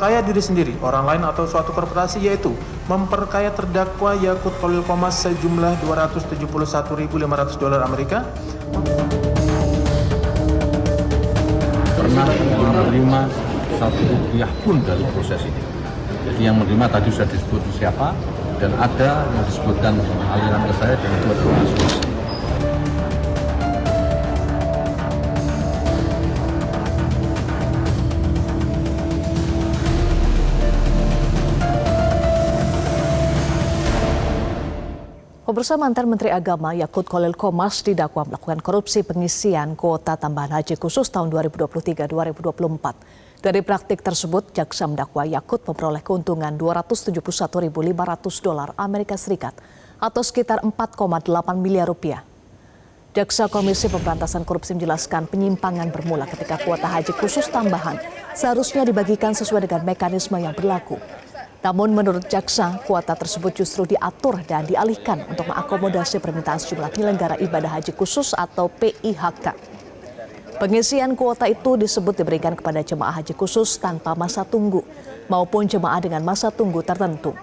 memperkaya diri sendiri, orang lain atau suatu korporasi, yaitu memperkaya terdakwa Yakut Khalil Qomas sejumlah $271.500 Amerika. Pernah menerima satu rupiah pun dari proses ini. Jadi yang menerima tadi sudah disebut siapa, dan ada yang disebutkan aliran ke saya dan itu adalah asumsi. Pemirsa, mantan Menteri Agama Yakut Khalil Qomas didakwa melakukan korupsi pengisian kuota tambahan haji khusus tahun 2023-2024. Dari praktik tersebut, jaksa mendakwa Yakut memperoleh keuntungan $271.500 Amerika Serikat atau sekitar 4,8 miliar rupiah. Jaksa Komisi Pemberantasan Korupsi menjelaskan penyimpangan bermula ketika kuota haji khusus tambahan seharusnya dibagikan sesuai dengan mekanisme yang berlaku. Namun menurut jaksa, kuota tersebut justru diatur dan dialihkan untuk mengakomodasi permintaan sejumlah penyelenggara ibadah haji khusus atau PIHK. Pengisian kuota itu disebut diberikan kepada jemaah haji khusus tanpa masa tunggu maupun jemaah dengan masa tunggu tertentu.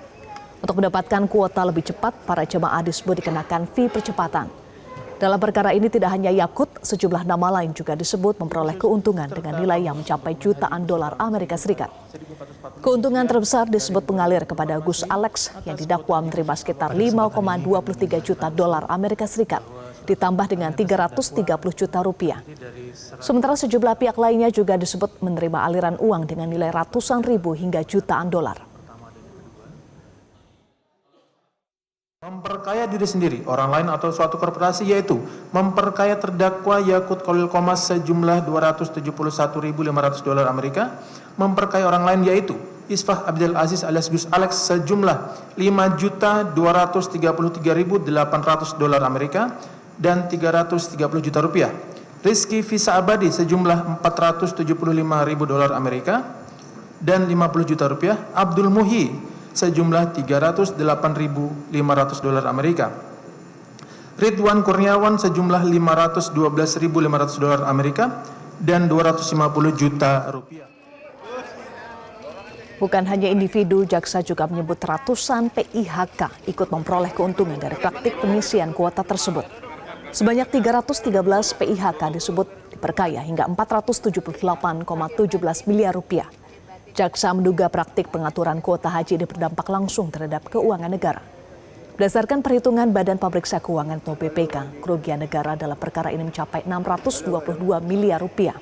Untuk mendapatkan kuota lebih cepat, para jemaah disebut dikenakan fee percepatan. Dalam perkara ini tidak hanya Yakut, sejumlah nama lain juga disebut memperoleh keuntungan dengan nilai yang mencapai jutaan dolar Amerika Serikat. Keuntungan terbesar disebut mengalir kepada Gus Alex yang didakwa menerima sekitar 5,23 juta dolar Amerika Serikat, ditambah dengan 330 juta rupiah. Sementara sejumlah pihak lainnya juga disebut menerima aliran uang dengan nilai ratusan ribu hingga jutaan dolar. Memperkaya diri sendiri, orang lain atau suatu korporasi, yaitu memperkaya terdakwa Yakut Khalil Qomas sejumlah $271.500 Amerika, memperkaya orang lain yaitu Isfah Abdul Aziz alias Gus Alex sejumlah $5.233.800 Amerika dan 330 juta rupiah. Rizky Visa Abadi sejumlah $475.000 Amerika dan 50 juta rupiah. Abdul Muhi sejumlah $308.500 Amerika. Ridwan Kurniawan sejumlah $512.500 Amerika dan 250 juta rupiah. Bukan hanya individu, jaksa juga menyebut ratusan PIHK ikut memperoleh keuntungan dari praktik pengisian kuota tersebut. Sebanyak 313 PIHK disebut diperkaya hingga 478,17 miliar rupiah. Jaksa menduga praktik pengaturan kuota haji ini berdampak langsung terhadap keuangan negara. Berdasarkan perhitungan Badan Pemeriksa Keuangan atau BPK, kerugian negara dalam perkara ini mencapai 622 miliar rupiah.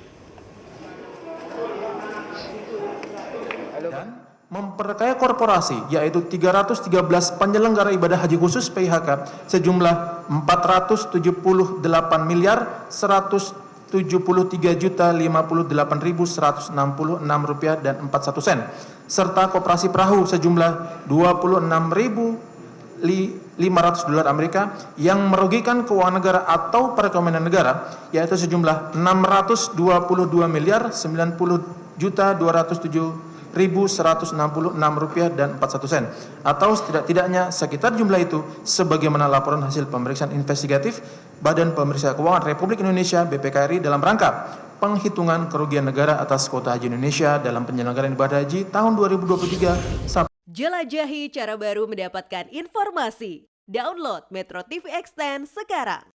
Dan memperkaya korporasi, yaitu 313 penyelenggara ibadah haji khusus PIHK sejumlah 473.053.058.166 rupiah dan 41 sen, serta koperasi perahu sejumlah $26.500 Amerika yang merugikan keuangan negara atau perekonomian negara, yaitu sejumlah $620.290.166 dan 41 sen, atau setidak-tidaknya sekitar jumlah itu sebagaimana laporan hasil pemeriksaan investigatif Badan Pemeriksa Keuangan Republik Indonesia BPK RI dalam rangka penghitungan kerugian negara atas kuota haji Indonesia dalam penyelenggaraan ibadah haji tahun 2023 sampai. Jelajahi cara baru mendapatkan informasi. Download Metro TV Extend sekarang.